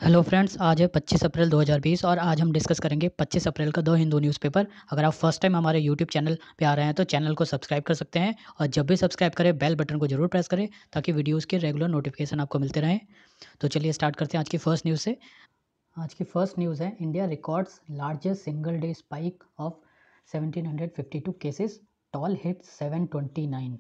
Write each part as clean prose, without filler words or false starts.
Hello friends, आज है 25 अप्रैल 2020 और आज हम डिस्कस करेंगे 25 अप्रैल का द हिंदू न्यूज़पेपर। अगर आप फर्स्ट टाइम हमारे यूट्यूब चैनल पे आ रहे हैं तो चैनल को सब्सक्राइब कर सकते हैं और जब भी सब्सक्राइब करें बेल बटन को जरूर प्रेस करें ताकि वीडियोज़ के रेगुलर नोटिफिकेशन आपको मिलते रहें। तो चलिए स्टार्ट करते हैं आज की फर्स्ट न्यूज़ से। आज की फर्स्ट न्यूज़ है, India records largest single day spike of 1752 cases, toll hit 729।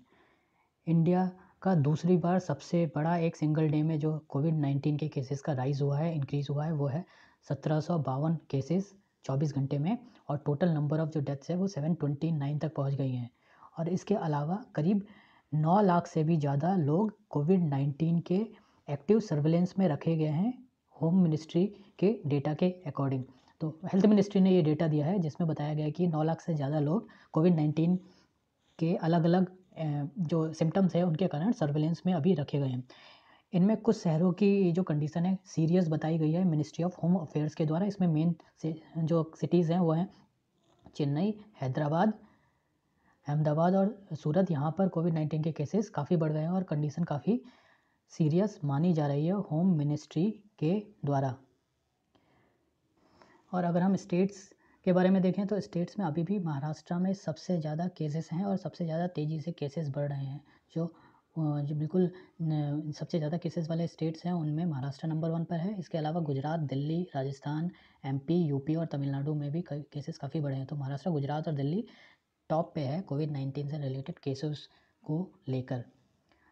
India का दूसरी बार सबसे बड़ा एक सिंगल डे में जो कोविड-19 के केसेस का राइज़ हुआ है, इंक्रीज़ हुआ है, वो है 1752 केसेस 24 घंटे में और टोटल नंबर ऑफ़ जो डेथ्स है वो 729 तक पहुंच गई हैं। और इसके अलावा करीब 9 लाख से भी ज़्यादा लोग कोविड-19 के एक्टिव सर्विलेंस में रखे गए हैं, होम मिनिस्ट्री के डेटा के अकॉर्डिंग। तो हेल्थ मिनिस्ट्री ने ये डेटा दिया है जिसमें बताया गया है कि 9 लाख से ज़्यादा लोग कोविड-19 के अलग-अलग जो सिम्पटम्स हैं उनके कारण सर्विलेंस में अभी रखे गए हैं। इनमें कुछ शहरों की जो कंडीशन है सीरियस बताई गई है मिनिस्ट्री ऑफ होम अफेयर्स के द्वारा। इसमें मेन से जो सिटीज़ हैं वो हैं चेन्नई, हैदराबाद, अहमदाबाद और सूरत। यहाँ पर कोविड-19 के केसेस काफ़ी बढ़ गए हैं और कंडीशन काफ़ी सीरियस मानी जा रही है होम मिनिस्ट्री के द्वारा। और अगर हम स्टेट्स के बारे में देखें तो स्टेट्स में अभी भी महाराष्ट्र में सबसे ज़्यादा केसेस हैं और सबसे ज़्यादा तेज़ी से केसेस बढ़ रहे हैं। जो बिल्कुल सबसे ज़्यादा केसेस वाले स्टेट्स हैं उनमें महाराष्ट्र नंबर 1 पर है। इसके अलावा गुजरात, दिल्ली, राजस्थान, एमपी, यूपी और तमिलनाडु में भी केसेस काफ़ी बढ़े हैं। तो महाराष्ट्र, गुजरात और दिल्ली टॉप पे है कोविड-19 से रिलेटेड केसेस को लेकर।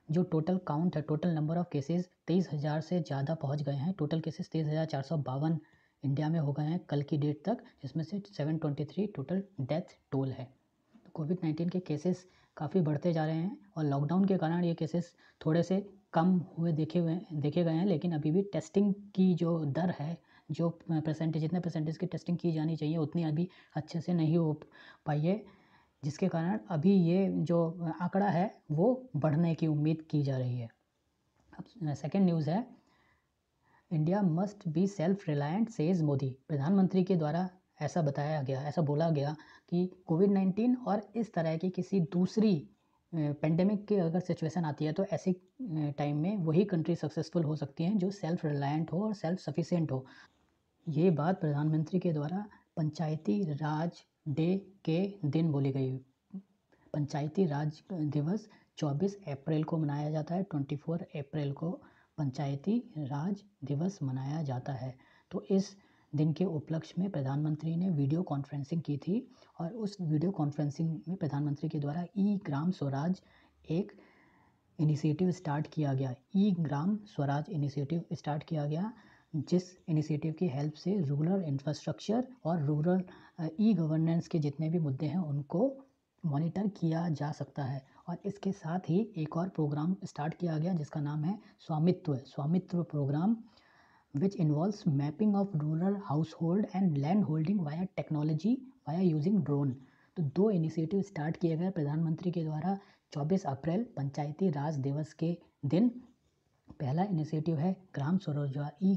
जो टोटल काउंट है, टोटल नंबर ऑफ़ केसेस 23,000 से ज़्यादा पहुंच गए हैं। टोटल केसेस 23,452 इंडिया में हो गए हैं कल की डेट तक, जिसमें से 723 टोटल डेथ टोल है। तो कोविड-19 के केसेस काफ़ी बढ़ते जा रहे हैं और लॉकडाउन के कारण ये केसेस थोड़े से कम हुए देखे गए हैं, लेकिन अभी भी टेस्टिंग की जो दर है, जो जितने परसेंटेज की टेस्टिंग की जानी चाहिए उतनी अभी अच्छे से नहीं हो पाई है, जिसके कारण अभी ये जो आंकड़ा है वो बढ़ने की उम्मीद की जा रही है। अब सेकेंड न्यूज़ है, India must be self reliant says Modi. प्रधानमंत्री के द्वारा ऐसा बोला गया कि कोविड-19 और इस तरह की किसी दूसरी पेंडेमिक की अगर सिचुएशन आती है तो ऐसे टाइम में वही कंट्री सक्सेसफुल हो सकती हैं जो सेल्फ रिलायंट हो और सेल्फ सफिशिएंट हो। ये बात प्रधानमंत्री के द्वारा पंचायती राज डे के दिन बोली गई। पंचायती राज दिवस 24 अप्रैल को मनाया जाता है। 24 अप्रैल को पंचायती राज दिवस मनाया जाता है। तो इस दिन के उपलक्ष्य में प्रधानमंत्री ने वीडियो कॉन्फ्रेंसिंग की थी और उस वीडियो कॉन्फ्रेंसिंग में प्रधानमंत्री के द्वारा ई ग्राम स्वराज एक इनिशिएटिव स्टार्ट किया गया। ई ग्राम स्वराज इनिशिएटिव स्टार्ट किया गया, जिस इनिशिएटिव की हेल्प से रूरल इंफ्रास्ट्रक्चर और रूरल ई गवर्नेंस के जितने भी मुद्दे हैं उनको मॉनिटर किया जा सकता है। और इसके साथ ही एक और प्रोग्राम स्टार्ट किया गया जिसका नाम है स्वामित्व programme, which involves mapping of rural household and land holding via technology via using drone। तो 2 इनिशिएटिव स्टार्ट किए गए प्रधानमंत्री के द्वारा 24 अप्रैल पंचायती राज दिवस के दिन। पहला इनिशिएटिव है e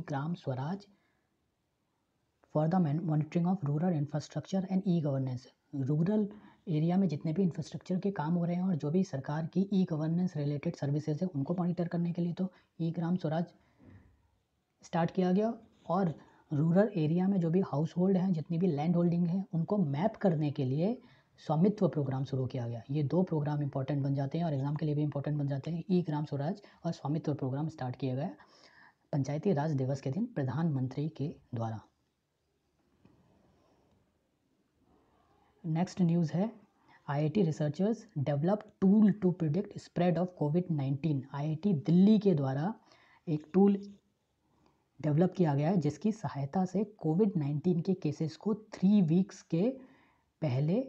Gram Swaraj for the monitoring of rural infrastructure and e governance. Rural area में जितने भी इंफ्रास्ट्रक्चर के काम हो रहे हैं और जो भी सरकार की ई गवर्नेंस रिलेटेड सर्विसेज है उनको मॉनिटर करने के लिए तो ई ग्राम स्वराज स्टार्ट किया गया। और रूरल एरिया में जो भी हाउस होल्ड हैं, जितनी भी लैंड होल्डिंग है, उनको मैप करने के लिए स्वामित्व प्रोग्राम शुरू किया गया। ये 2 प्रोग्राम इंपॉर्टेंट बन जाते हैं और एग्जाम के लिए भी इंपॉर्टेंट बन जाते हैं। ई ग्राम स्वराज और स्वामित्व प्रोग्राम स्टार्ट किया गया पंचायती राज दिवस के दिन प्रधानमंत्री के द्वारा। नेक्स्ट न्यूज़ है, IIT researchers develop tool to predict spread of कोविड-19। आईआईटी दिल्ली के द्वारा एक टूल डेवलप किया गया है जिसकी सहायता से कोविड-19 के केसेस को 3 वीक्स के पहले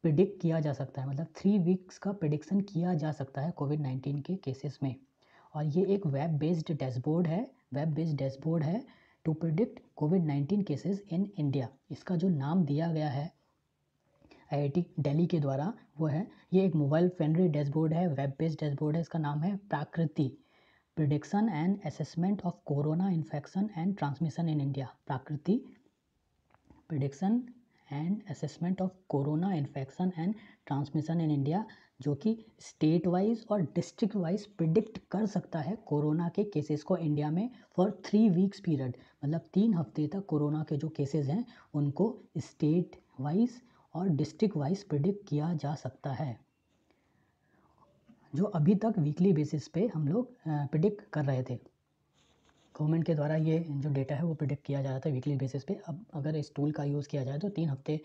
प्रिडिक्ट किया जा सकता है। मतलब 3 वीक्स का प्रिडिक्शन किया जा सकता है कोविड-19 के केसेस में। और ये एक वेब बेस्ड डैशबोर्ड है टू प्रिडिक्ट कोविड-19 केसेस इन इंडिया। इसका जो नाम दिया गया है आईआईटी दिल्ली के द्वारा वो है, ये एक मोबाइल फ्रेंडली डैशबोर्ड है, वेब बेस्ड डैशबोर्ड है। इसका नाम है Prakriti, prediction and assessment of corona infection and transmission in India. Prakriti, prediction and assessment of corona infection and transmission in India. जो कि स्टेट वाइज और डिस्ट्रिक्ट वाइज प्रिडिक्ट कर सकता है कोरोना के केसेस को इंडिया में फॉर 3 वीक्स पीरियड, मतलब 3 हफ्ते तक कोरोना के जो केसेस हैं उनको स्टेट वाइज और डिस्ट्रिक्ट वाइज प्रिडिक्ट किया जा सकता है, जो अभी तक वीकली बेसिस पे हम लोग प्रिडिक्ट कर रहे थे। गवर्नमेंट के द्वारा ये जो डेटा है वो प्रिडिक्ट किया जा रहा था वीकली बेसिस पे। अब अगर इस टूल का यूज़ किया जाए तो 3 हफ्ते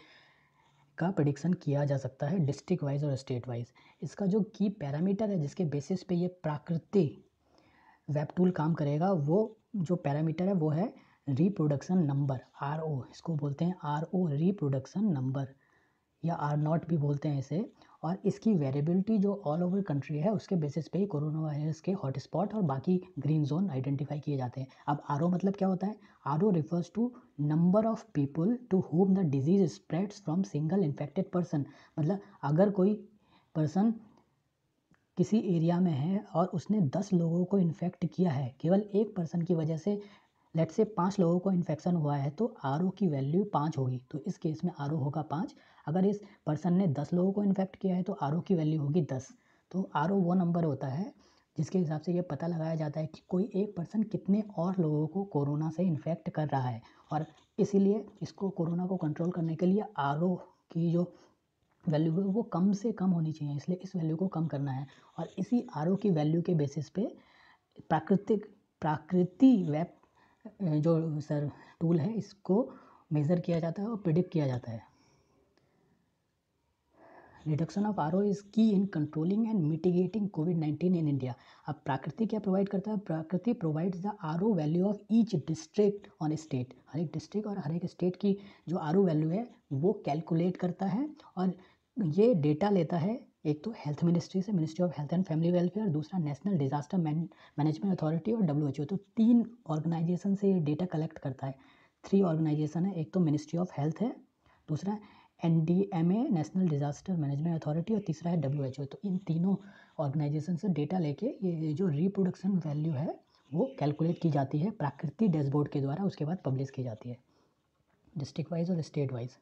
का प्रिडिक्शन किया जा सकता है डिस्ट्रिक्ट वाइज और स्टेट वाइज। इसका जो की पैरामीटर है जिसके बेसिस पे ये प्राकृति वेब टूल काम करेगा, वो जो पैरामीटर है वो है रिप्रोडक्शन नंबर, RO, इसको बोलते हैं RO, रिप्रोडक्शन नंबर, या R0 भी बोलते हैं इसे। और इसकी वेरिएबिलिटी जो ऑल ओवर कंट्री है उसके बेसिस पे ही कोरोना वायरस के हॉटस्पॉट और बाकी ग्रीन जोन आइडेंटिफाई किए जाते हैं। अब RO मतलब क्या होता है? RO refers to number of people to whom the disease spreads from single infected person. मतलब अगर कोई पर्सन किसी एरिया में है और उसने 10 लोगों को इन्फेक्ट किया है, केवल एक पर्सन की वजह से लेट से 5 लोगों को इन्फेक्शन हुआ है, तो RO की वैल्यू 5 होगी। तो इस केस में RO होगा 5। अगर इस पर्सन ने 10 लोगों को इन्फेक्ट किया है तो RO की वैल्यू होगी 10। तो RO वो नंबर होता है जिसके हिसाब से ये पता लगाया जाता है कि कोई एक पर्सन कितने और लोगों को कोरोना से इन्फेक्ट कर रहा है। और इसीलिए इसको कोरोना को कंट्रोल करने के लिए RO की जो वैल्यू है वो कम से कम होनी चाहिए, इसलिए इस वैल्यू को कम करना है। और इसी RO की वैल्यू के बेसिस पे प्राकृति वेब जो सर टूल है इसको मेज़र किया जाता है और प्रिडिक्ट किया जाता है। Reduction of RO is key in controlling and mitigating कोविड-19 इन इंडिया। अब प्राकृति क्या प्रोवाइड करता है? Prakriti provides the RO value of each district on state. हर एक डिस्ट्रिक्ट और हर एक स्टेट की जो RO वैल्यू है वो कैलकुलेट करता है और ये डेटा लेता है एक तो हेल्थ मिनिस्ट्री से, ministry of health and family welfare, दूसरा नेशनल डिजास्टर मैनेजमेंट अथॉरिटी और WHO। तो 3 ऑर्गेनाइजेशन से ये डेटा कलेक्ट करता है। 3 ऑर्गेनाइजेशन है, एक तो मिनिस्ट्री ऑफ हेल्थ है, दूसरा NDMA national disaster management authority और तीसरा है WHO। तो इन तीनों ऑर्गेनाइजेशन से डेटा लेके ये जो रिप्रोडक्शन वैल्यू है वो कैलकुलेट की जाती है प्राकृति डैशबोर्ड के द्वारा, उसके बाद पब्लिश की जाती है डिस्ट्रिक्ट वाइज और स्टेट वाइज।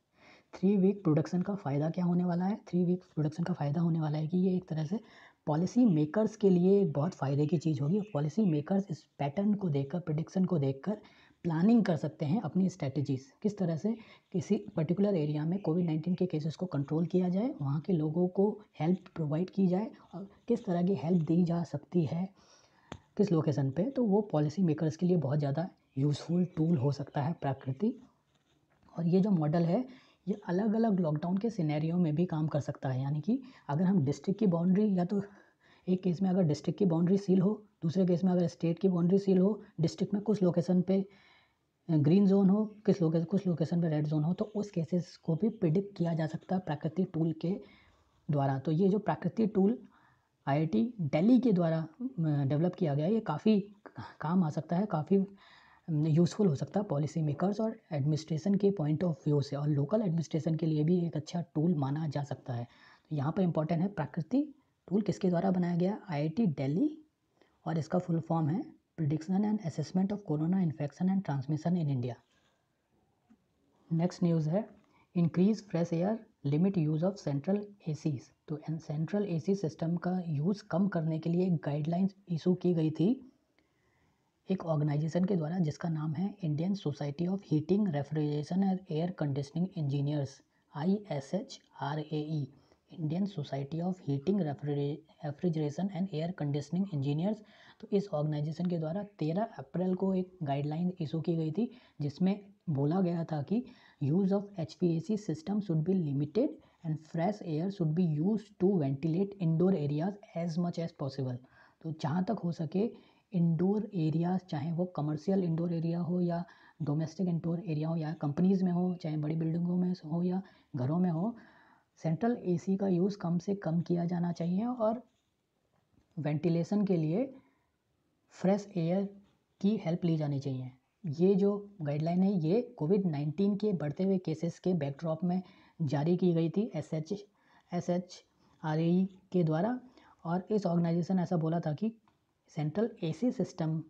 3 वीक प्रोडक्शन का फ़ायदा क्या होने वाला है? 3 वीक प्रोडक्शन का फ़ायदा होने वाला है कि ये एक तरह से पॉलिसी मेकर्स के लिए बहुत फ़ायदे की चीज़ होगी। पॉलिसी मेकर्स इस पैटर्न को देखकर, प्रेडिक्शन को देखकर प्लानिंग कर सकते हैं अपनी स्ट्रैटेजीज़, किस तरह से किसी पर्टिकुलर एरिया में कोविड-19 के केसेस को कंट्रोल किया जाए, वहाँ के लोगों को हेल्प प्रोवाइड की जाए और किस तरह की हेल्प दी जा सकती है किस लोकेशन पे। तो वो पॉलिसी मेकर्स के लिए बहुत ज़्यादा यूज़फुल टूल हो सकता है प्राकृति। और ये जो मॉडल है ये अलग अलग लॉकडाउन के सिनेरियो में भी काम कर सकता है। यानी कि अगर हम डिस्ट्रिक्ट की बाउंड्री, या तो एक केस में अगर डिस्ट्रिक्ट की बाउंड्री सील हो, दूसरे केस में अगर स्टेट की बाउंड्री सील हो, डिस्ट्रिक्ट में कुछ लोकेशन पे ग्रीन जोन हो, कुछ लोकेशन पे रेड जोन हो, तो उस केसेस को भी प्रिडिक्ट किया जा सकता है प्राकृतिक टूल के द्वारा। तो ये जो प्राकृतिक टूल IIT दिल्ली के द्वारा डेवलप किया गया है, ये काफ़ी काम आ सकता है, काफ़ी यूज़फुल हो सकता है पॉलिसी मेकर्स और एडमिनिस्ट्रेशन के पॉइंट ऑफ व्यू से, और लोकल एडमिनिस्ट्रेशन के लिए भी एक अच्छा टूल माना जा सकता है। तो यहाँ पर इंपॉर्टेंट है प्राकृति टूल किसके द्वारा बनाया गया? IIT दिल्ली, और इसका फुल फॉर्म है prediction and assessment of corona infection and transmission in India. Next news है increase fresh air, limit use of central ACs. तो सेंट्रल एसी सिस्टम का यूज़ कम करने के लिए एक गाइडलाइंस इशू की गई थी एक ऑर्गेनाइजेशन के द्वारा जिसका नाम है Indian society of heating refrigeration and air conditioning engineers, ISHRAE, Indian society of heating refrigeration and air conditioning engineers. तो इस ऑर्गेनाइजेशन के द्वारा 13 अप्रैल को एक गाइडलाइन इशू की गई थी जिसमें बोला गया था कि use of HVAC system should be limited and fresh air should be use to ventilate indoor areas as much as possible. तो जहाँ तक हो सके इंडोर एरियाज, चाहे वो कमर्शियल इंडोर एरिया हो या डोमेस्टिक इंडोर एरिया हो या कंपनीज़ में हो, चाहे बड़ी बिल्डिंगों में हो या घरों में हो, सेंट्रल एसी का यूज़ कम से कम किया जाना चाहिए और वेंटिलेशन के लिए फ्रेश एयर की हेल्प ली जानी चाहिए। ये जो गाइडलाइन है ये कोविड-19 के बढ़ते हुए केसेस के बैकड्रॉप में जारी की गई थी SHRAE के द्वारा। और इस ऑर्गेनाइजेशन ऐसा बोला था कि सेंट्रल एसी सिस्टम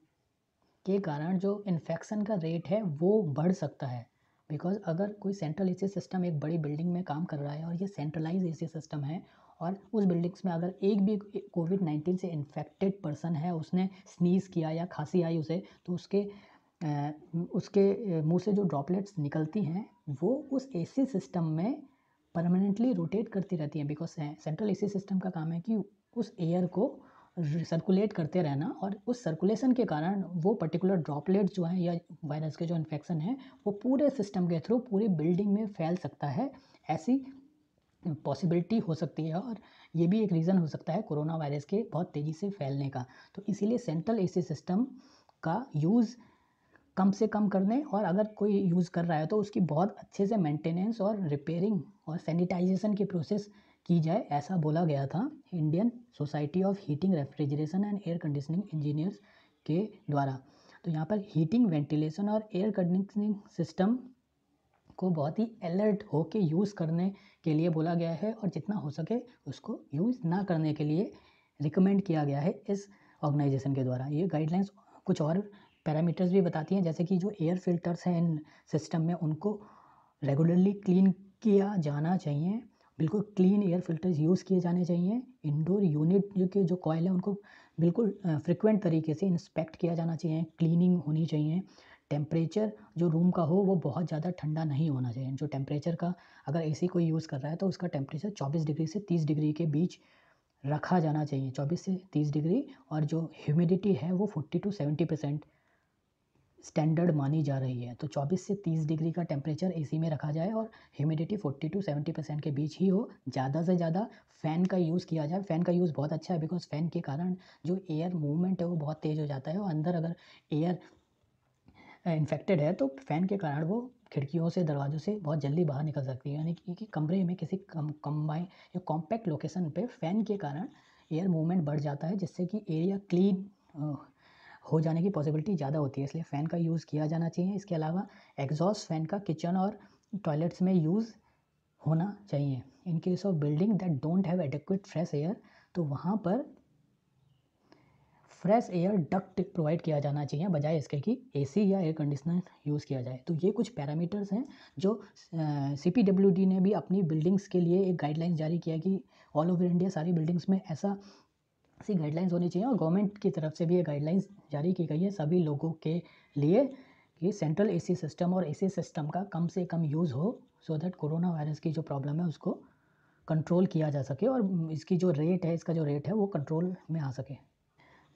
के कारण जो इन्फेक्शन का रेट है वो बढ़ सकता है। बिकॉज अगर कोई सेंट्रल एसी सिस्टम एक बड़ी बिल्डिंग में काम कर रहा है और ये सेंट्रलाइज एसी सिस्टम है और उस बिल्डिंग्स में अगर एक भी कोविड-19 से इन्फेक्टेड पर्सन है, उसने स्नीज़ किया या खांसी आई उसे, तो उसके मुँह से जो ड्रॉपलेट्स निकलती हैं वो उस एसी सिस्टम में परमानेंटली रोटेट करती रहती हैं, बिकॉज सेंट्रल एसी सिस्टम का काम है कि उस एयर को सर्कुलेट करते रहना, और उस सर्कुलेशन के कारण वो पर्टिकुलर ड्रॉपलेट्स जो हैं या वायरस के जो इन्फेक्शन है वो पूरे सिस्टम के थ्रू पूरी बिल्डिंग में फैल सकता है। ऐसी पॉसिबिलिटी हो सकती है, और ये भी एक रीज़न हो सकता है कोरोना वायरस के बहुत तेज़ी से फैलने का। तो इसीलिए सेंट्रल एसी सिस्टम का यूज़ कम से कम करने, और अगर कोई यूज़ कर रहा है तो उसकी बहुत अच्छे से मेंटेनेंस और रिपेयरिंग और सैनिटाइजेशन की प्रोसेस की जाए, ऐसा बोला गया था Indian society of heating refrigeration and air conditioning engineers के द्वारा। तो यहाँ पर हीटिंग, वेंटिलेशन और एयर कंडीशनिंग सिस्टम को बहुत ही अलर्ट होके यूज़ करने के लिए बोला गया है, और जितना हो सके उसको यूज़ ना करने के लिए रिकमेंड किया गया है इस ऑर्गेनाइजेशन के द्वारा। ये गाइडलाइंस कुछ और पैरामीटर्स भी बताती हैं, जैसे कि जो एयर फिल्टर्स हैं इन सिस्टम में उनको रेगुलरली क्लीन किया जाना चाहिए, बिल्कुल क्लीन एयर फिल्टर्स यूज़ किए जाने चाहिए। इंडोर यूनिट जो कॉइल है उनको बिल्कुल फ्रिक्वेंट तरीके से इंस्पेक्ट किया जाना चाहिए, क्लीनिंग होनी चाहिए। टेम्परेचर जो रूम का हो वो बहुत ज़्यादा ठंडा नहीं होना चाहिए। जो टेम्परेचर का, अगर एसी कोई यूज़ कर रहा है तो उसका टेम्परेचर 24 डिग्री से 30 डिग्री के बीच रखा जाना चाहिए, 24 से 30 डिग्री। और जो ह्यूमिडिटी है वो 40 to 70% स्टैंडर्ड मानी जा रही है। तो 24 से 30 डिग्री का टेम्परेचर एसी में रखा जाए और ह्यूमिडिटी 40 to 70% के बीच ही हो। ज़्यादा से ज़्यादा फ़ैन का यूज़ किया जाए। फ़ैन का यूज़ बहुत अच्छा है, बिकॉज़ फ़ैन के कारण जो एयर मूवमेंट है वो बहुत तेज़ हो जाता है, और अंदर अगर एयर इन्फेक्टेड है तो फ़ैन के कारण वो खिड़कियों से, दरवाज़ों से बहुत जल्दी बाहर निकल सकती है। यानी कि कमरे में किसी कंबाइन या कॉम्पैक्ट लोकेशन पे फ़ैन के कारण एयर मूवमेंट बढ़ जाता है, जिससे कि एरिया क्लीन हो जाने की पॉसिबिलिटी ज़्यादा होती है, इसलिए फ़ैन का यूज़ किया जाना चाहिए। इसके अलावा एग्जॉस्ट फ़ैन का किचन और टॉयलेट्स में यूज़ होना चाहिए। In case of building that don't have adequate fresh air, तो वहाँ पर फ्रेश एयर डक्ट प्रोवाइड किया जाना चाहिए, बजाय इसके कि एसी या एयर कंडीशनर यूज़ किया जाए। तो ये कुछ पैरामीटर्स हैं जो CPWD ने भी अपनी बिल्डिंग्स के लिए एक गाइडलाइंस जारी किया कि ऑल ओवर इंडिया सारी बिल्डिंग्स में ऐसी गाइडलाइंस होनी चाहिए, और गवर्नमेंट की तरफ से भी ये गाइडलाइंस जारी की गई है सभी लोगों के लिए कि सेंट्रल एसी सिस्टम और एसी सिस्टम का कम से कम यूज़ हो, सो दैट कोरोना वायरस की जो प्रॉब्लम है उसको कंट्रोल किया जा सके, और इसका जो रेट है वो कंट्रोल में आ सके।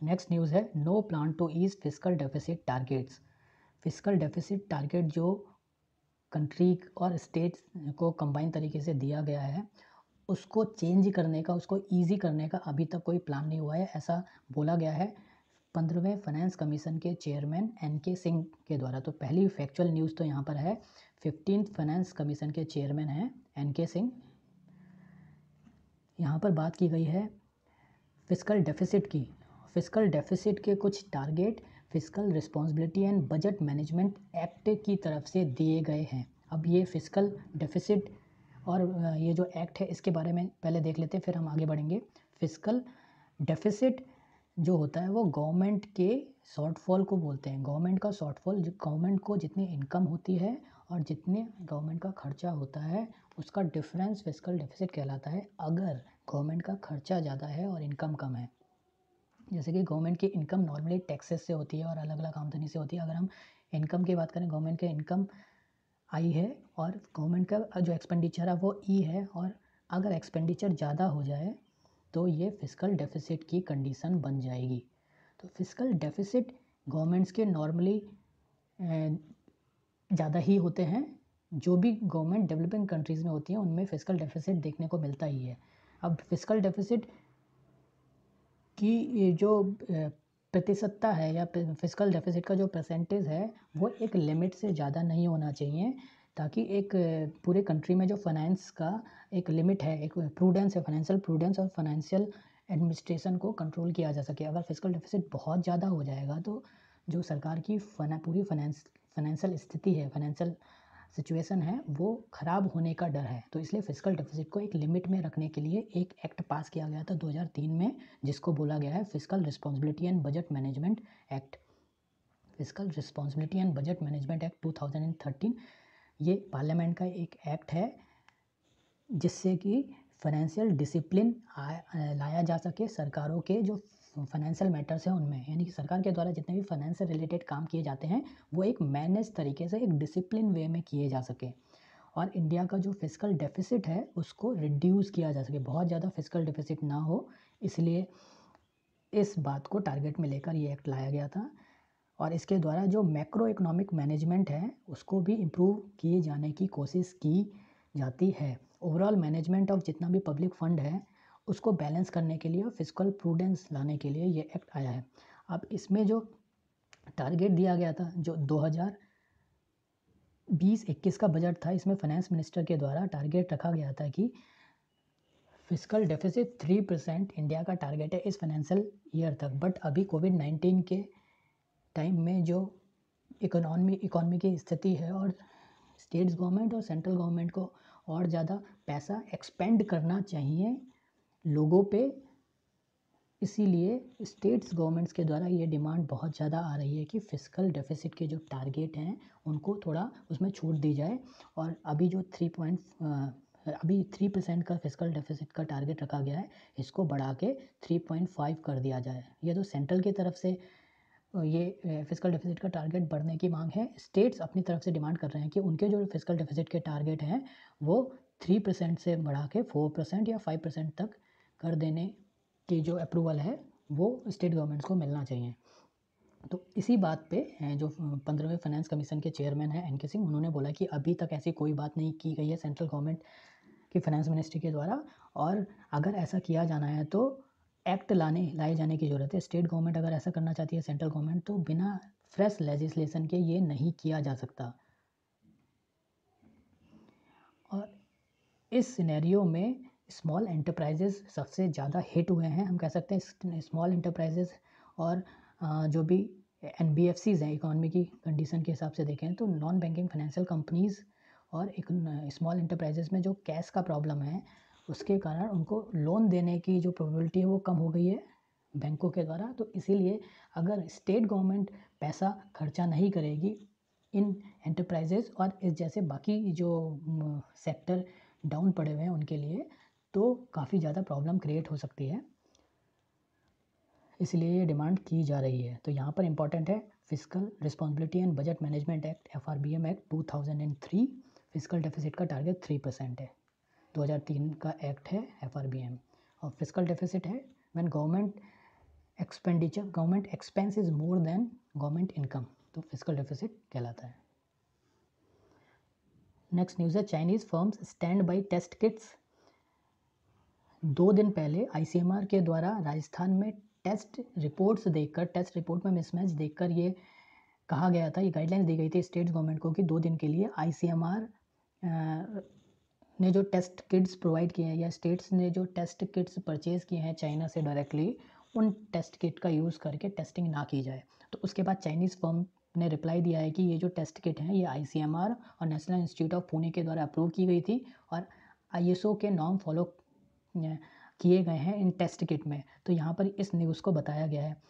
नेक्स्ट न्यूज़ है, no plan to ease fiscal deficit targets. Fiscal deficit target जो कंट्री और स्टेट्स को कंबाइन तरीके से दिया गया है, उसको चेंज करने का, उसको ईज़ी करने का अभी तक कोई प्लान नहीं हुआ है, ऐसा बोला गया है 15वें फाइनेंस कमीशन के चेयरमैन NK सिंह के द्वारा। तो पहली फैक्चुअल न्यूज़ तो यहाँ पर है, 15th फाइनेंस कमीशन के चेयरमैन हैं NK सिंह। यहाँ पर बात की गई है फिस्कल डेफिसिट की। फिस्कल डेफिसिट के कुछ target fiscal responsibility and budget management act की तरफ से दिए गए हैं। अब ये फिस्कल डेफिसिट और ये जो एक्ट है इसके बारे में पहले देख लेते हैं, फिर हम आगे बढ़ेंगे। फिस्कल डेफिसिट जो होता है वो गवर्नमेंट के शॉर्टफॉल को बोलते हैं। गवर्नमेंट का शॉर्टफॉल, गवर्नमेंट को जितनी इनकम होती है और जितने गवर्नमेंट का खर्चा होता है उसका डिफरेंस फिस्कल डेफिसिट कहलाता है। अगर गवर्नमेंट का खर्चा ज़्यादा है और इनकम कम है, जैसे कि गवर्नमेंट की इनकम नॉर्मली टैक्सेस से होती है और अलग अलग आमदनी से होती है। अगर हम इनकम की बात करें, गवर्नमेंट के इनकम आई है और गवर्नमेंट का जो एक्सपेंडिचर है वो ई है, और अगर एक्सपेंडिचर ज़्यादा हो जाए तो ये फिस्कल डेफिसिट की कंडीशन बन जाएगी। तो फिस्कल डेफिसिट गवर्नमेंट्स के नॉर्मली ज़्यादा ही होते हैं। जो भी गवर्नमेंट डेवलपिंग कंट्रीज़ में होती हैं उनमें फिस्कल डेफिसिट देखने को मिलता ही है। अब फिस्कल डेफिसिट की ये जो प्रतिशतता है या फिस्कल डेफिसिट का जो परसेंटेज है वो एक लिमिट से ज़्यादा नहीं होना चाहिए, ताकि एक पूरे कंट्री में जो फाइनेंस का एक लिमिट है, एक प्रूडेंस है, फाइनेंशियल प्रूडेंस और फाइनेंशियल एडमिनिस्ट्रेशन को कंट्रोल किया जा सके। अगर फिस्कल डेफिसिट बहुत ज़्यादा हो जाएगा तो जो सरकार की पूरी फाइनेंशियल स्थिति है, फाइनेंशियल सिचुएशन है, वो ख़राब होने का डर है। तो इसलिए फिस्कल डेफिसिट को एक लिमिट में रखने के लिए एक एक्ट पास किया गया था 2003 में, जिसको बोला गया है fiscal responsibility and budget management act. Fiscal responsibility and budget management act 2013 ये पार्लियामेंट का एक एक्ट है जिससे कि फाइनेंशियल डिसिप्लिन लाया जा सके सरकारों के जो फाइनेंशियल मैटर्स हैं उनमें, यानी कि सरकार के द्वारा जितने भी फाइनेंस से रिलेटेड काम किए जाते हैं वो एक मैनेज तरीके से, एक डिसिप्लिन वे में किए जा सके, और इंडिया का जो फिस्कल डेफिसिट है उसको रिड्यूस किया जा सके, बहुत ज़्यादा फिस्कल डेफिसिट ना हो, इसलिए इस बात को टारगेट में लेकर ये एक्ट लाया गया था। और इसके द्वारा जो मैक्रो इकोनॉमिक मैनेजमेंट है उसको भी इम्प्रूव किए जाने की कोशिश की जाती है। ओवरऑल मैनेजमेंट ऑफ जितना भी पब्लिक फंड है उसको बैलेंस करने के लिए और फिस्कल प्रूडेंस लाने के लिए ये एक्ट आया है। अब इसमें जो टारगेट दिया गया था, जो 2020-21 का बजट था, इसमें फाइनेंस मिनिस्टर के द्वारा टारगेट रखा गया था कि फिस्कल डेफिसिट 3% इंडिया का टारगेट है इस फाइनेंशियल ईयर तक। बट अभी कोविड-19 के टाइम में जो इकोनॉमी की स्थिति है और स्टेट्स गवर्नमेंट और सेंट्रल गवर्नमेंट को और ज़्यादा पैसा एक्सपेंड करना चाहिए लोगों पे, इसीलिए स्टेट्स गवर्नमेंट्स के द्वारा ये डिमांड बहुत ज़्यादा आ रही है कि फिस्कल डेफिसिट के जो टारगेट हैं उनको थोड़ा उसमें छूट दी जाए, और अभी जो 3% का फिस्कल डेफिसिट का टारगेट रखा गया है इसको बढ़ा के 3.5 कर दिया जाए। ये तो सेंट्रल की तरफ से ये फिस्कल डेफिसिट का टारगेट बढ़ने की मांग है। स्टेट्स अपनी तरफ से डिमांड कर रहे हैं कि उनके जो फिस्कल डेफिसिट के टारगेट हैं वो 3% से बढ़ा के 4% या 5% तक कर देने की जो अप्रूवल है वो स्टेट गवर्नमेंट्स को मिलना चाहिए। तो इसी बात पे जो 15वें फाइनेंस कमीशन के चेयरमैन हैं एन के सिंह, उन्होंने बोला कि अभी तक ऐसी कोई बात नहीं की गई है सेंट्रल गवर्नमेंट की फाइनेंस मिनिस्ट्री के द्वारा, और अगर ऐसा किया जाना है तो एक्ट लाए जाने की ज़रूरत है। स्टेट गवर्नमेंट अगर ऐसा करना चाहती है सेंट्रल गवर्नमेंट, तो बिना फ्रेश लेजिस्लेशन के ये नहीं किया जा सकता। और इस सिनेरियो में स्मॉल एंटरप्राइजेस सबसे ज़्यादा हिट हुए हैं, हम कह सकते हैं स्मॉल एंटरप्राइजेस, और जो भी NBFCs हैं इकोनॉमी की कंडीशन के हिसाब से देखें तो नॉन बैंकिंग फाइनेंशियल कंपनीज़ और एक स्मॉल एंटरप्राइजेस में जो कैश का प्रॉब्लम है उसके कारण उनको लोन देने की जो प्रोबेबिलिटी है वो कम हो गई है बैंकों के द्वारा। तो इसीलिए अगर स्टेट गवर्नमेंट पैसा खर्चा नहीं करेगी इन एंटरप्राइजेस और इस जैसे बाकी जो सेक्टर डाउन पड़े हुए हैं उनके लिए, तो काफ़ी ज़्यादा प्रॉब्लम क्रिएट हो सकती है, इसलिए ये डिमांड की जा रही है। तो यहाँ पर इम्पॉर्टेंट है fiscal responsibility and budget management act FRBM act 2003। Fiscal deficit का टारगेट 3% है। 2003 का एक्ट है FRBM, और फिस्कल डेफिसिट है when government expense is more than government income, तो फिस्कल डेफिसिट कहलाता है। नेक्स्ट न्यूज़ है Chinese firms stand by test kits. 2 दिन पहले ICMR के द्वारा राजस्थान में टेस्ट रिपोर्ट में मिसमैच देखकर ये कहा गया था, ये गाइडलाइंस दी गई थी स्टेट गवर्नमेंट को कि 2 दिन के लिए ICMR ने जो टेस्ट किट्स प्रोवाइड किए हैं या स्टेट्स ने जो टेस्ट किट्स परचेज़ किए हैं चाइना से डायरेक्टली, उन टेस्ट किट का यूज़ करके टेस्टिंग ना की जाए। तो उसके बाद चाइनीज़ फर्म ने रिप्लाई दिया है कि ये जो टेस्ट किट हैं ये ICMR और नेशनल इंस्टीट्यूट ऑफ पुणे के द्वारा अप्रूव की गई थी और ISO के नॉर्म फॉलो किए गए हैं इन टेस्ट किट में। तो यहाँ पर इस न्यूज़ को बताया गया है।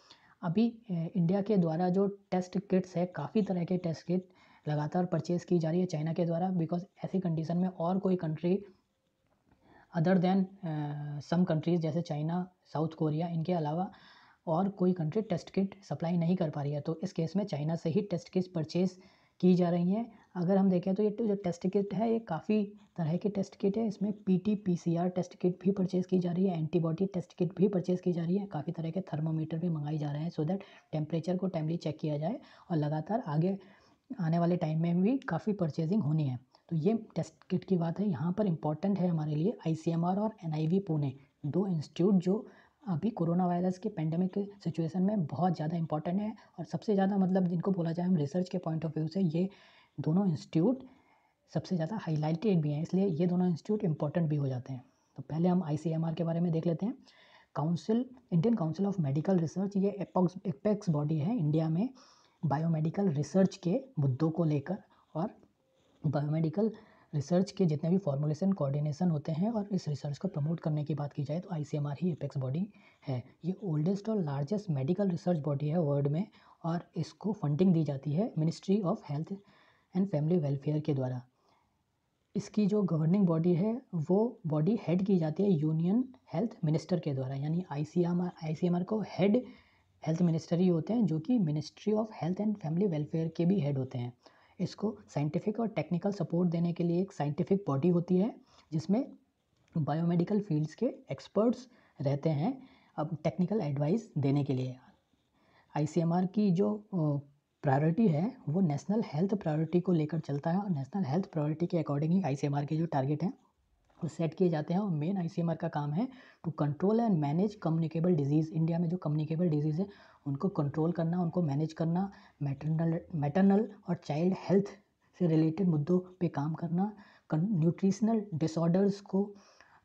अभी इंडिया के द्वारा जो टेस्ट किट्स है, काफ़ी तरह के टेस्ट किट लगातार परचेज़ की जा रही है चाइना के द्वारा, बिकॉज ऐसी कंडीशन में और कोई country other then some countries जैसे चाइना, साउथ कोरिया, इनके अलावा और कोई कंट्री टेस्ट किट सप्लाई नहीं कर पा रही है। तो इस केस में चाइना से ही टेस्ट किट परचेज़ की जा रही हैं। अगर हम देखें तो ये जो टेस्ट किट है ये काफ़ी तरह की टेस्ट किट है। इसमें PT-PCR टेस्ट किट भी परचेज़ की जा रही है, एंटीबॉडी टेस्ट किट भी परचेज़ की जा रही है, काफ़ी तरह के थर्मोमीटर भी मंगाए जा रहे हैं सो दैट टेम्परेचर को टाइमली चेक किया जाए, और लगातार आगे आने वाले टाइम में भी काफ़ी परचेजिंग होनी है। तो ये टेस्ट किट की बात है। यहाँ पर इम्पॉर्टेंट है हमारे लिए ICMR और NIV पुणे, 2 इंस्टीट्यूट जो अभी कोरोना वायरस के पेंडेमिक सिचुएशन में बहुत ज़्यादा इंपॉर्टेंट है, और सबसे ज़्यादा मतलब जिनको बोला जाए हम रिसर्च के पॉइंट ऑफ व्यू से, ये दोनों इंस्टीट्यूट सबसे ज़्यादा हाईलाइटेड भी हैं, इसलिए ये दोनों इंस्टीट्यूट इंपॉर्टेंट भी हो जाते हैं। तो पहले हम ICMR के बारे में देख लेते हैं। Indian council of medical research, ये एपेक्स बॉडी है इंडिया में बायोमेडिकल रिसर्च के मुद्दों को लेकर, और बायोमेडिकल रिसर्च के जितने भी फॉर्मुलेशन कोऑर्डिनेशन होते हैं और इस रिसर्च को प्रमोट करने की बात की जाए तो ICMR ही एपेक्स बॉडी है। ये ओल्डेस्ट और लार्जेस्ट मेडिकल रिसर्च बॉडी है वर्ल्ड में, और इसको फंडिंग दी जाती है ministry of health and family welfare के द्वारा। इसकी जो गवर्निंग बॉडी है वो बॉडी हेड की जाती है यूनियन हेल्थ मिनिस्टर के द्वारा, यानी आईसीएमआर को हेड हेल्थ मिनिस्टर ही होते हैं, जो कि ministry of health and family welfare के भी हेड होते हैं। इसको साइंटिफिक और टेक्निकल सपोर्ट देने के लिए एक साइंटिफिक बॉडी होती है जिसमें बायोमेडिकल फील्ड्स के एक्सपर्ट्स रहते हैं अब टेक्निकल एडवाइस देने के लिए। आईसीएमआर की जो प्रायोरिटी है वो नेशनल हेल्थ प्रायोरिटी को लेकर चलता है और नेशनल हेल्थ प्रायोरिटी के अकॉर्डिंग ही आईसीएमआर के जो टारगेट हैं वो सेट किए जाते हैं। और मेन आईसीएमआर का काम है to control and manage communicable disease. India में जो कम्युनिकेबल डिजीज़ है उनको कंट्रोल करना, उनको मैनेज करना, मैटरनल और चाइल्ड हेल्थ से रिलेटेड मुद्दों पे काम करना, न्यूट्रिशनल डिसऑर्डर्स को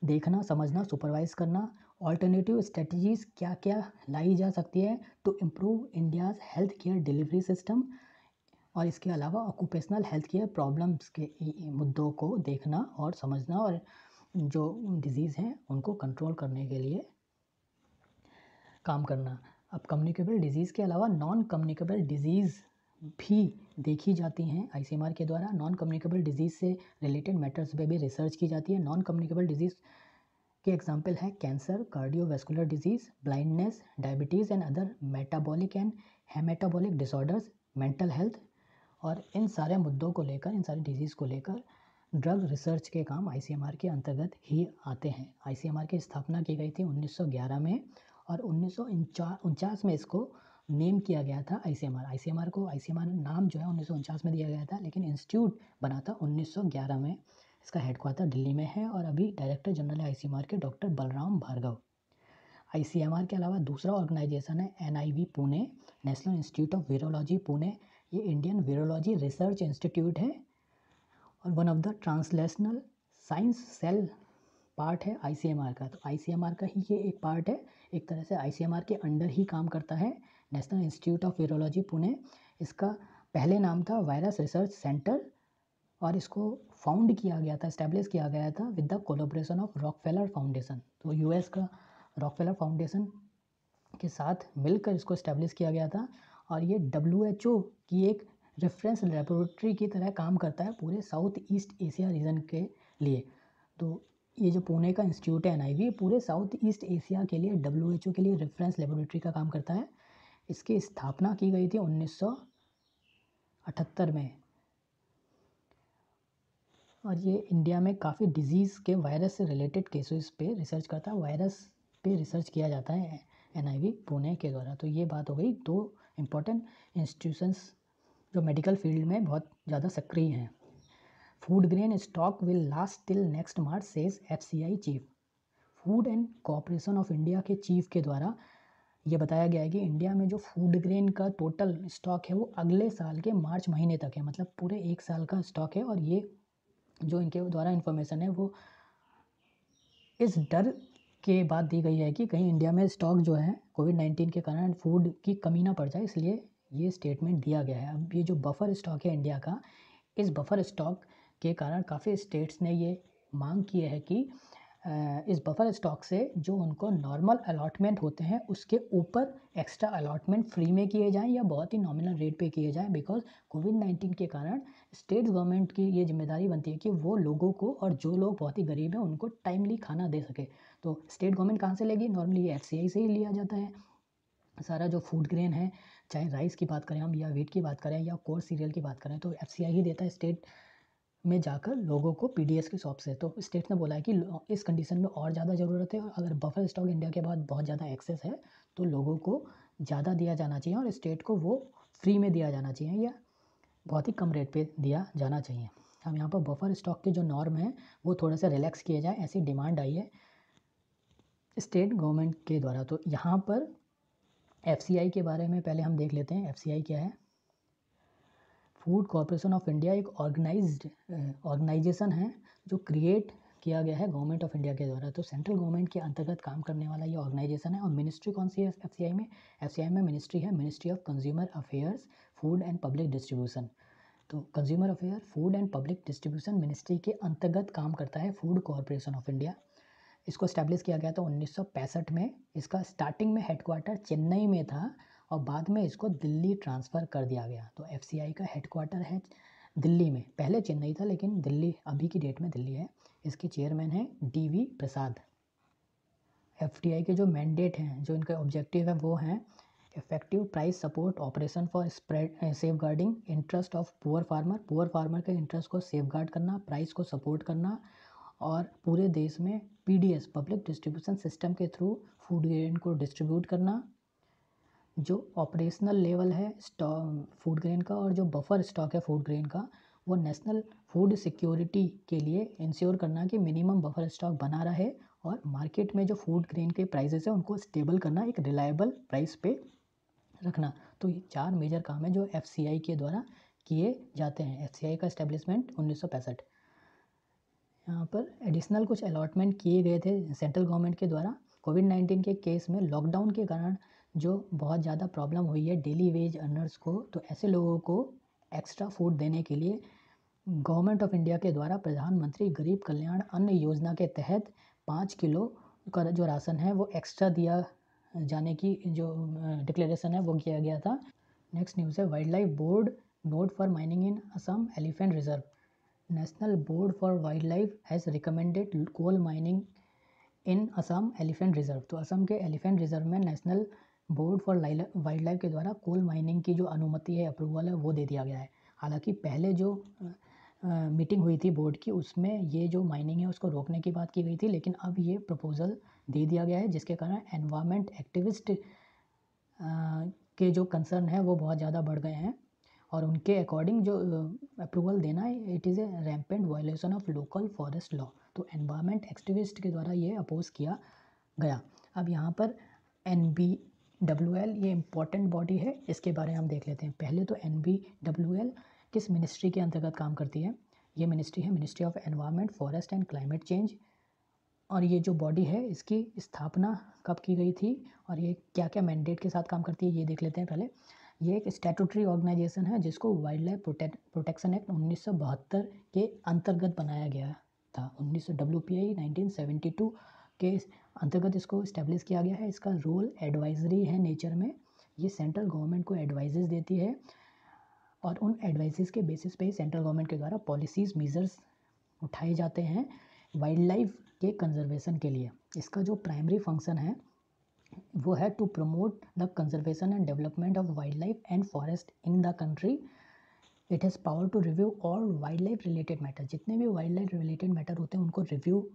देखना, समझना, सुपरवाइज करना, ऑल्टरनेटिव स्ट्रेटजीज़ क्या क्या लाई जा सकती है to improve India's health care delivery system, और इसके अलावा ऑक्यूपेशनल हेल्थ केयर प्रॉब्लम्स के मुद्दों को देखना और समझना और जो डिजीज़ हैं उनको कंट्रोल करने के लिए काम करना। अब कम्युनिकेबल डिजीज़ के अलावा नॉन कम्युनिकेबल डिजीज़ भी देखी जाती हैं आईसीएमआर के द्वारा। नॉन कम्युनिकेबल डिजीज़ से रिलेटेड मैटर्स पे भी रिसर्च की जाती है। नॉन कम्युनिकेबल डिजीज़ के एग्जाम्पल हैं cancer, cardiovascular disease, blindness, diabetes and other metabolic and hematologic disorders, mental health. और इन सारे मुद्दों को लेकर, इन सारी डिजीज़ को लेकर ड्रग रिसर्च के काम आईसीएमआर के अंतर्गत ही आते हैं। आईसीएमआर की स्थापना की गई थी 1911 में और 1949 में इसको नेम किया गया था आईसीएमआर। आईसीएमआर नाम जो है 1949 में दिया गया था, लेकिन इंस्टीट्यूट बना था 1911 में। इसका हेडक्वार्टर दिल्ली में है और अभी डायरेक्टर जनरल है आईसीएमआर के डॉक्टर बलराम भार्गव। आईसीएमआर के अलावा दूसरा ऑर्गेनाइजेशन है NIV Pune, national institute of virology Pune. ये इंडियन वीरोलॉजी रिसर्च इंस्टीट्यूट है और one of the translational science cell part है आईसीएमआर का। तो आईसीएमआर का ही ये एक पार्ट है, एक तरह से आईसीएमआर के अंडर ही काम करता है national institute of virology Pune. इसका पहले नाम था वायरस रिसर्च सेंटर और इसको फाउंड किया गया था, इस्टेब्लिश किया गया था with the collaboration of Rockefeller foundation. तो यूएस का रॉकफेलर फाउंडेशन के साथ मिलकर इसको इस्टेब्लिश किया गया था और ये WHO की एक रेफरेंस लेबोरेटरी की तरह काम करता है पूरे साउथ ईस्ट एशिया रीजन के लिए। तो ये जो पुणे का इंस्टीट्यूट है एनआईवी पूरे साउथ ईस्ट एशिया के लिए WHO के लिए रेफरेंस लेबोरेटरी का काम करता है। इसकी स्थापना की गई थी 1978 में और ये इंडिया में काफ़ी डिजीज़ के वायरस से रिलेटेड केसेस पे रिसर्च करता है। वायरस पे रिसर्च किया जाता है एनआईवी पुणे के द्वारा। तो ये बात हो गई दो इम्पोर्टेंट इंस्टीट्यूशंस जो मेडिकल फील्ड में बहुत ज़्यादा सक्रिय हैं। Food grain stock will last till next March says FCI chief. Food and corporation of India के चीफ के द्वारा ये बताया गया है कि इंडिया में जो फूड ग्रेन का टोटल स्टॉक है वो अगले साल के मार्च महीने तक है, मतलब पूरे एक साल का स्टॉक है। और ये जो इनके द्वारा इन्फॉर्मेशन है वो इस डर के बाद दी गई है कि कहीं इंडिया में स्टॉक जो है कोविड-19 के कारण फूड की कमी ना पड़ जाए, इसलिए ये स्टेटमेंट दिया गया है। अब ये जो बफर स्टॉक है इंडिया का, इस बफर स्टॉक के कारण काफ़ी स्टेट्स ने ये मांग की है कि इस बफर स्टॉक से जो उनको नॉर्मल अलॉटमेंट होते हैं उसके ऊपर एक्स्ट्रा अलॉटमेंट फ्री में किए जाएं या बहुत ही नॉमिनल रेट पे किए जाएं। बिकॉज कोविड-19 के कारण स्टेट गवर्नमेंट की ये जिम्मेदारी बनती है कि वो लोगों को, और जो लोग बहुत ही गरीब हैं उनको टाइमली खाना दे सके। तो स्टेट गवर्नमेंट कहाँ से लेगी? नॉर्मली ये एफसीआई से ही लिया जाता है। सारा जो फूड ग्रेन है, चाहे राइस की बात करें हम या व्हीट की बात करें या कोर्स सीरियल की बात करें, तो एफसीआई ही देता है स्टेट में जाकर लोगों को पीडीएस के शॉप से। तो स्टेट ने बोला है कि इस कंडीशन में और ज़्यादा ज़रूरत है और अगर बफर स्टॉक इंडिया के बाद बहुत ज़्यादा एक्सेस है तो लोगों को ज़्यादा दिया जाना चाहिए और स्टेट को वो फ्री में दिया जाना चाहिए या बहुत ही कम रेट पे दिया जाना चाहिए। हम यहाँ पर बफर स्टॉक के जो नॉर्म है वो थोड़ा सा रिलैक्स किए जाए, ऐसी डिमांड आई है स्टेट गवर्नमेंट के द्वारा। तो यहाँ पर एफसीआई के बारे में पहले हम देख लेते हैं। एफसीआई क्या है? फूड कॉरपोरेशन ऑफ इंडिया एक ऑर्गेनाइजेशन है जो क्रिएट किया गया है गवर्नमेंट ऑफ इंडिया के द्वारा। तो सेंट्रल गवर्नमेंट के अंतर्गत काम करने वाला ये ऑर्गेनाइजेशन है। और मिनिस्ट्री कौन सी है एफसीआई में? एफसीआई में मिनिस्ट्री है ministry of consumer affairs, food and public distribution. तो consumer affair, food and public distribution ministry के अंतर्गत काम करता है फूड कॉरपोरेशन ऑफ इंडिया। इसको इस्टेब्लिश किया गया था 1965 में। इसका स्टार्टिंग में हेडक्वार्टर चेन्नई में था और बाद में इसको दिल्ली ट्रांसफ़र कर दिया गया। तो एफसीआई का हेडक्वार्टर है दिल्ली में, पहले चेन्नई था लेकिन दिल्ली अभी की डेट में दिल्ली है। इसके चेयरमैन हैं DV प्रसाद। FDI के जो मैंडेट हैं, जो इनके ऑब्जेक्टिव है वो हैं effective price support operation for spread safeguarding interest of poor farmer के इंटरेस्ट को सेफ गार्ड करना, प्राइस को सपोर्ट करना और पूरे देश में PDS पब्लिक डिस्ट्रीब्यूशन सिस्टम के थ्रू फूड ग्रेन को डिस्ट्रीब्यूट करना। जो ऑपरेशनल लेवल है फूड ग्रेन का और जो बफर स्टॉक है फूड ग्रेन का, वो नेशनल फूड सिक्योरिटी के लिए इंश्योर करना कि मिनिमम बफर स्टॉक बना रहे और मार्केट में जो फूड ग्रेन के प्राइसेस है उनको स्टेबल करना, एक रिलायबल प्राइस पे रखना। तो ये 4 मेजर काम है जो FCI के द्वारा किए जाते हैं। FCI का इस्टेब्लिशमेंट 1965। यहाँ पर एडिशनल कुछ अलॉटमेंट किए गए थे सेंट्रल गवर्नमेंट के द्वारा। कोविड-19 के केस में लॉकडाउन के कारण जो बहुत ज़्यादा प्रॉब्लम हुई है डेली वेज अर्नर्स को, तो ऐसे लोगों को एक्स्ट्रा फूड देने के लिए गवर्नमेंट ऑफ इंडिया के द्वारा प्रधानमंत्री गरीब कल्याण अन्न योजना के तहत 5 किलो का जो राशन है वो एक्स्ट्रा दिया जाने की जो डिक्लेरेशन है वो किया गया था। नेक्स्ट न्यूज़ है wildlife board not for mining in Assam elephant reserve. National board for wildlife has recommended coal mining in Assam elephant reserve. तो असम के एलिफेंट रिजर्व में national board for wildlife के द्वारा कोल माइनिंग की जो अनुमति है, अप्रूवल है, वो दे दिया गया है। हालांकि पहले जो मीटिंग हुई थी बोर्ड की उसमें ये जो माइनिंग है उसको रोकने की बात की गई थी, लेकिन अब ये प्रपोजल दे दिया गया है जिसके कारण एनवायरमेंट एक्टिविस्ट के जो कंसर्न है वो बहुत ज़्यादा बढ़ गए हैं और उनके अकॉर्डिंग जो अप्रूवल देना है it is a rampant violation of local forest law. तो एनवायरमेंट एक्टिविस्ट के द्वारा ये अपोज किया गया। अब यहाँ पर NBWL ये इम्पॉर्टेंट बॉडी है, इसके बारे में हम देख लेते हैं। पहले तो NBWL किस मिनिस्ट्री के अंतर्गत काम करती है? ये मिनिस्ट्री है ministry of environment forest and climate change. और ये जो बॉडी है इसकी स्थापना कब की गई थी और ये क्या क्या मैंडेट के साथ काम करती है ये देख लेते हैं पहले। ये एक स्टैट्यूटरी ऑर्गेनाइजेशन है जिसको वाइल्ड लाइफ प्रोटेक्शन एक्ट 1972 के अंतर्गत बनाया गया था। WPI 1972 के अंतर्गत इसको इस्टेब्लिश किया गया है। इसका रोल एडवाइजरी है नेचर में। ये सेंट्रल गवर्नमेंट को एडवाइजेस देती है और उन एडवाइसेस के बेसिस पे ही सेंट्रल गवर्नमेंट के द्वारा पॉलिसीज़ मेजर्स उठाए जाते हैं वाइल्ड लाइफ के कंजर्वेशन के लिए। इसका जो प्राइमरी फंक्शन है वो है to promote the conservation and development of wildlife and forest in the country. It has power to review all wildlife related matter. जितने भी वाइल्ड लाइफ रिलेटेड मैटर होते हैं उनको रिव्यू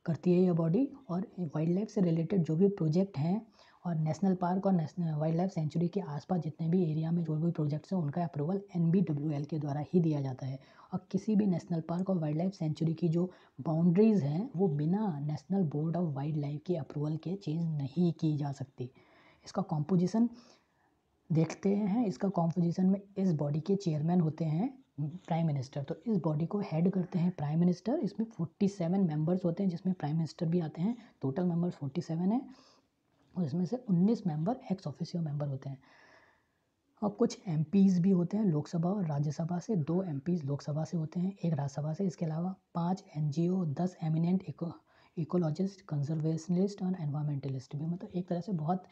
करती है ये बॉडी और वाइल्ड लाइफ से रिलेटेड जो भी प्रोजेक्ट हैं और नेशनल पार्क और नेशनल वाइल्ड लाइफ सेंचुरी के आसपास जितने भी एरिया में जो भी प्रोजेक्ट्स हैं उनका अप्रूवल NBWL के द्वारा ही दिया जाता है। और किसी भी नेशनल पार्क और वाइल्ड लाइफ सेंचुरी की जो बाउंड्रीज़ हैं वो बिना national board of wildlife के अप्रूवल के चेंज नहीं की जा सकती। इसका कॉम्पोजिशन देखते हैं। इसका कॉम्पोजिशन में इस बॉडी के चेयरमैन होते हैं प्राइम मिनिस्टर। तो इस बॉडी को हेड करते हैं प्राइम मिनिस्टर। इसमें 47 मेंबर्स होते हैं जिसमें प्राइम मिनिस्टर भी आते हैं। टोटल मेंबर्स 47 हैं और इसमें से 19 मेंबर एक्स ऑफिशियो मेंबर होते हैं और कुछ MPs भी होते हैं लोकसभा और राज्यसभा से। 2 MPs लोकसभा से होते हैं, 1 राज्यसभा से। इसके अलावा 5 NGO, 10 एमिनेंट इकोलॉजिस्ट, कंजर्वेशनिस्ट और एनवायरमेंटलिस्ट भी। मतलब एक तरह से बहुत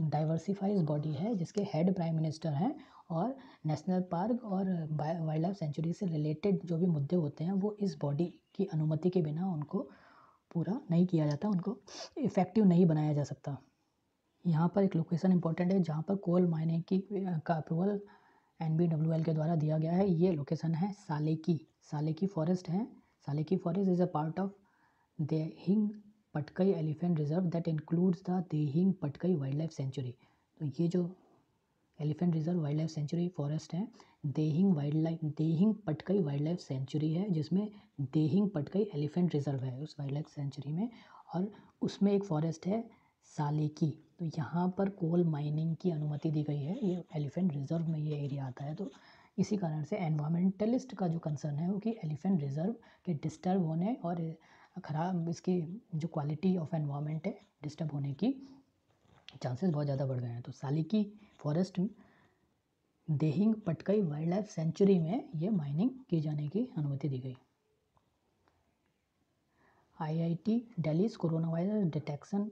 डाइवर्सिफाइड बॉडी है जिसके हेड प्राइम मिनिस्टर हैं और नेशनल पार्क और वाइल्ड लाइफ सेंचुरी से रिलेटेड जो भी मुद्दे होते हैं वो इस बॉडी की अनुमति के बिना उनको पूरा नहीं किया जाता, उनको इफ़ेक्टिव नहीं बनाया जा सकता। यहाँ पर एक लोकेशन इंपॉर्टेंट है जहाँ पर कोल माइनिंग का अप्रूवल NBWL के द्वारा दिया गया है। ये लोकेशन है सालेकी फॉरेस्ट है। Saleki forest is a part of Dehing Patkai elephant reserve that includes the Dehing Patkai wildlife sanctuary. तो ये जो elephant reserve wildlife sanctuary forest है Dehing Patkai wildlife sanctuary है जिसमें देहिंग पटकई एलिफेंट रिजर्व है उस वाइल्ड लाइफ सेंचुरी में और उसमें एक फॉरेस्ट है सालेकी। तो यहाँ पर कोल माइनिंग की अनुमति दी गई है। ये एलिफेंट रिजर्व में ये एरिया आता है। तो इसी कारण से एनवायरमेंटलिस्ट का जो कंसर्न है वो कि एलिफेंट रिजर्व के डिस्टर्ब होने और ख़राब इसकी जो क्वालिटी ऑफ एनवायरनमेंट है डिस्टर्ब होने की चांसेस बहुत ज़्यादा बढ़ गए हैं। तो Saleki forest Dehing Patkai wildlife sanctuary में ये माइनिंग की जाने की अनुमति दी गई। IIT Delhi corona virus detection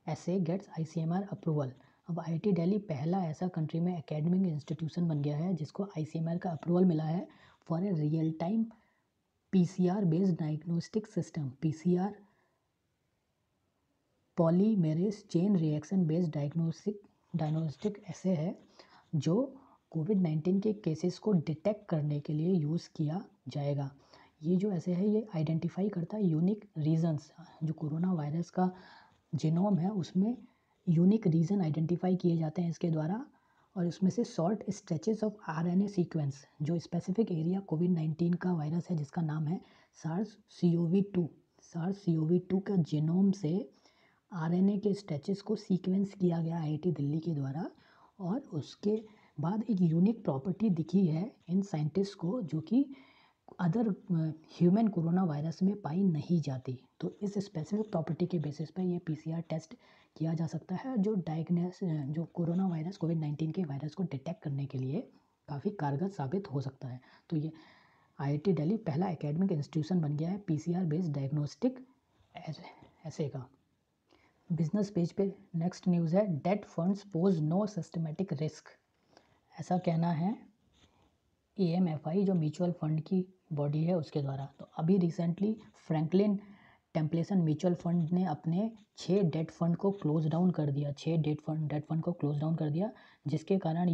ऐसे गेट्स ICMR अप्रूवल। अब IIT दिल्ली पहला ऐसा कंट्री में एकेडमिक इंस्टीट्यूशन बन गया है जिसको ICMR का अप्रूवल मिला है for a real-time PCR-based diagnostic system. PCR polymerase chain reaction based diagnostic ऐसे है जो कोविड-19 के केसेस को डिटेक्ट करने के लिए यूज़ किया जाएगा। ये जो ऐसे है ये आइडेंटिफाई करता है यूनिक रीजन्स, जो कोरोना वायरस का जीनोम है उसमें यूनिक रीजन आइडेंटिफाई किए जाते हैं इसके द्वारा, और उसमें से short stretches of RNA sequence जो स्पेसिफिक एरिया कोविड-19 का वायरस है जिसका नाम है SARS-CoV-2 का जीनोम से आरएनए के स्ट्रेचेस को सीक्वेंस किया गया आईआईटी दिल्ली के द्वारा, और उसके बाद एक यूनिक प्रॉपर्टी दिखी है इन साइंटिस्ट को जो कि अदर ह्यूमन कोरोना वायरस में पाई नहीं जाती। तो इस स्पेसिफिक प्रॉपर्टी के बेसिस पर ये पीसीआर टेस्ट किया जा सकता है जो जो कोरोना वायरस कोविड-19 के वायरस को डिटेक्ट करने के लिए काफ़ी कारगर साबित हो सकता है। तो ये आईआईटी दिल्ली पहला एकेडमिक इंस्टीट्यूशन बन गया है पीसीआर बेस्ड डायग्नोस्टिक ऐसे का। बिजनेस पेज पे नेक्स्ट न्यूज़ है, debt funds pose no systematic risk. ऐसा कहना है एएमएफआई जो म्यूचुअल फंड की बॉडी है उसके द्वारा। तो अभी रिसेंटली फ्रैंकलिन टेम्पलेसन म्यूचुअल फंड ने अपने 6 डेट फंड को क्लोज डाउन कर दिया, 6 डेट फंड को क्लोज डाउन कर दिया, जिसके कारण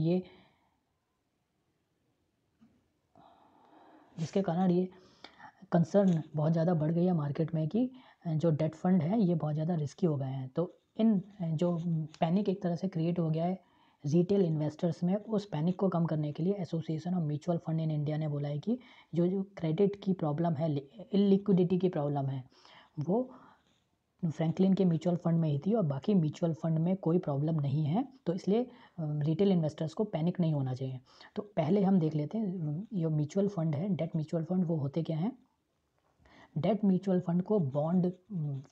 ये कंसर्न बहुत ज़्यादा बढ़ गई है मार्केट में कि जो डेट फंड है ये बहुत ज़्यादा रिस्की हो गए हैं। तो इन जो पैनिक एक तरह से क्रिएट हो गया है रिटेल इन्वेस्टर्स में, उस पैनिक को कम करने के लिए association of mutual fund in India ने बोला है कि जो क्रेडिट की प्रॉब्लम है, इलिक्विडिटी की प्रॉब्लम है, वो फ्रैंकलिन के म्यूचुअल फंड में ही थी और बाकी म्यूचुअल फंड में कोई प्रॉब्लम नहीं है। तो इसलिए रिटेल इन्वेस्टर्स को पैनिक नहीं होना चाहिए। तो पहले हम देख लेते हैं ये म्यूचुअल फंड है, डेट म्यूचुअल फंड, वो होते क्या हैं। डेट म्यूचुअल फंड को बॉन्ड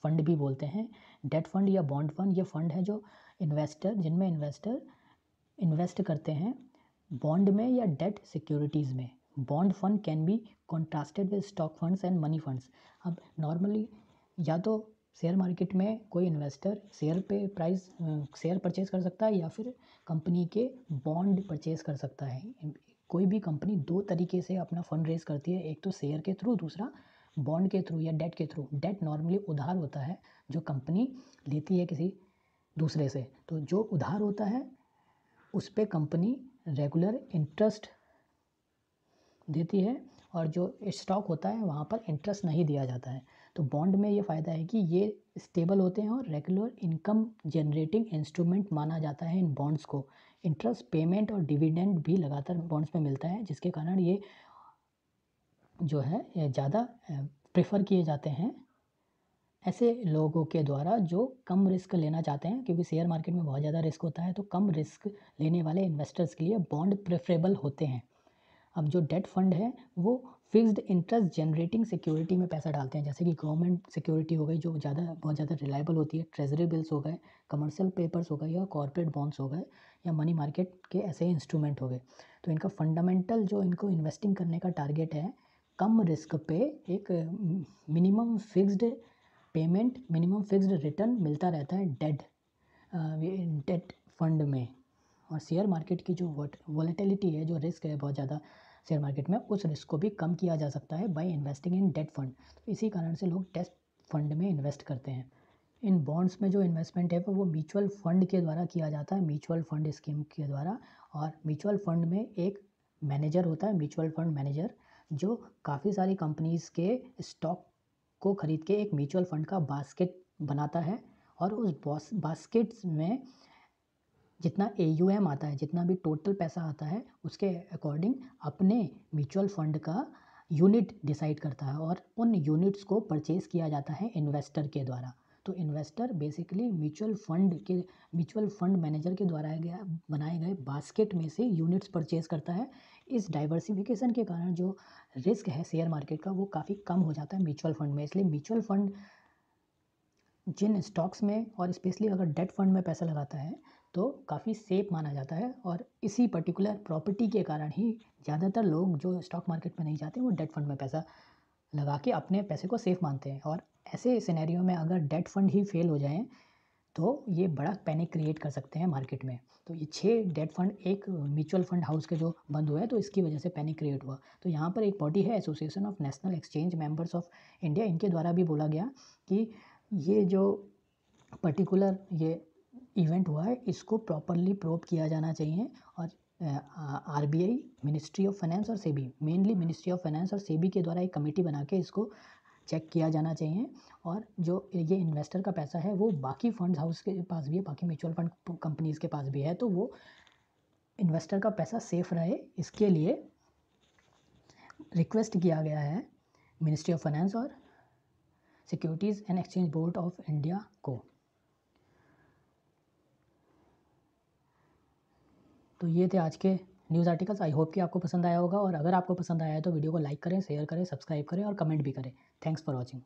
फंड भी बोलते हैं। डेट फंड या बॉन्ड फंड ये फंड है जो जिनमें इन्वेस्टर इन्वेस्ट करते हैं बॉन्ड में या डेट सिक्योरिटीज़ में। Bond fund can be contrasted with stock funds and money funds. अब नॉर्मली या तो शेयर मार्केट में कोई इन्वेस्टर शेयर परचेज कर सकता है या फिर कंपनी के बॉन्ड परचेज कर सकता है। कोई भी कंपनी दो तरीके से अपना फंड रेज करती है, एक तो शेयर के थ्रू, दूसरा बॉन्ड के थ्रू या डेट के थ्रू। डेट नॉर्मली उधार होता है जो कंपनी लेती है किसी दूसरे से। तो जो उधार होता है उस पर कंपनी रेगुलर इंटरेस्ट देती है और जो स्टॉक होता है वहाँ पर इंटरेस्ट नहीं दिया जाता है। तो बॉन्ड में ये फ़ायदा है कि ये स्टेबल होते हैं और रेगुलर इनकम जनरेटिंग इंस्ट्रूमेंट माना जाता है इन बॉन्ड्स को। इंटरेस्ट पेमेंट और डिविडेंड भी लगातार बॉन्ड्स में मिलता है, जिसके कारण ये जो है ज़्यादा प्रेफर किए जाते हैं ऐसे लोगों के द्वारा जो कम रिस्क लेना चाहते हैं, क्योंकि शेयर मार्केट में बहुत ज़्यादा रिस्क होता है। तो कम रिस्क लेने वाले इन्वेस्टर्स के लिए बॉन्ड प्रेफरेबल होते हैं। अब जो डेट फंड है वो फिक्स्ड इंटरेस्ट जनरेटिंग सिक्योरिटी में पैसा डालते हैं, जैसे कि गवर्नमेंट सिक्योरिटी हो गई जो बहुत ज़्यादा रिलायबल होती है, ट्रेजरी बिल्स हो गए, कमर्शियल पेपर्स हो गए या कॉर्पोरेट बॉन्ड्स हो गए या मनी मार्केट के ऐसे इंस्ट्रूमेंट हो गए। तो इनका फंडामेंटल जो इनको इन्वेस्टिंग करने का टारगेट है, कम रिस्क पे एक minimum fixed payment, minimum fixed return मिलता रहता है डेट फंड में। और शेयर मार्केट की जो वॉलेटिलिटी है, जो रिस्क है बहुत ज़्यादा शेयर मार्केट में, उस रिस्क को भी कम किया जा सकता है by investing in debt fund. तो इसी कारण से लोग डेट फंड में इन्वेस्ट करते हैं। इन बॉन्ड्स में जो इन्वेस्टमेंट है वो म्यूचुअल फंड के द्वारा किया जाता है, म्यूचुअल फंड स्कीम के द्वारा। और म्यूचुअल फंड में एक मैनेजर होता है, म्यूचुअल फंड मैनेजर, जो काफ़ी सारी कंपनीज़ के स्टॉक को खरीद के एक म्यूचुअल फंड का बास्केट बनाता है और उस बास्केट्स में जितना AUM आता है, जितना भी टोटल पैसा आता है, उसके अकॉर्डिंग अपने म्यूचुअल फंड का यूनिट डिसाइड करता है और उन यूनिट्स को परचेज़ किया जाता है इन्वेस्टर के द्वारा। तो investor basically mutual fund manager के द्वारा बनाए गए बास्केट में से यूनिट्स परचेज़ करता है। इस डाइवर्सिफिकेशन के कारण जो रिस्क है शेयर मार्केट का वो काफ़ी कम हो जाता है म्यूचुअल फंड में। इसलिए म्यूचुअल फंड जिन स्टॉक्स में और स्पेशली अगर डेट फंड में पैसा लगाता है तो काफ़ी सेफ माना जाता है। और इसी पर्टिकुलर प्रॉपर्टी के कारण ही ज़्यादातर लोग जो स्टॉक मार्केट में नहीं जाते वो डेट फंड में पैसा लगा के अपने पैसे को सेफ मानते हैं। और ऐसे सिनेरियो में अगर डेट फंड ही फेल हो जाए तो ये बड़ा पैनिक क्रिएट कर सकते हैं मार्केट में। तो ये 6 डेट फंड एक म्यूचुअल फंड हाउस के जो बंद हुए हैं, तो इसकी वजह से पैनिक क्रिएट हुआ। तो यहाँ पर एक बॉडी है association of national exchange members of India, इनके द्वारा भी बोला गया कि ये जो पर्टिकुलर ये इवेंट हुआ है इसको प्रॉपरली प्रोब किया जाना चाहिए और आरबीआई, मिनिस्ट्री ऑफ फाइनेंस और SEBI, mainly ministry of finance और सेबी के द्वारा एक कमेटी बना के इसको चेक किया जाना चाहिए। और जो ये इन्वेस्टर का पैसा है वो बाकी फंड हाउस के पास भी है, बाकी म्यूचुअल फंड कंपनीज़ के पास भी है, तो वो इन्वेस्टर का पैसा सेफ रहे इसके लिए रिक्वेस्ट किया गया है मिनिस्ट्री ऑफ फाइनेंस और securities and exchange board of India को। तो ये थे आज के न्यूज़ आर्टिकल्स। आई होप कि आपको पसंद आया होगा, और अगर आपको पसंद आया है तो वीडियो को लाइक करें, शेयर करें, सब्सक्राइब करें और कमेंट भी करें। Thanks for watching.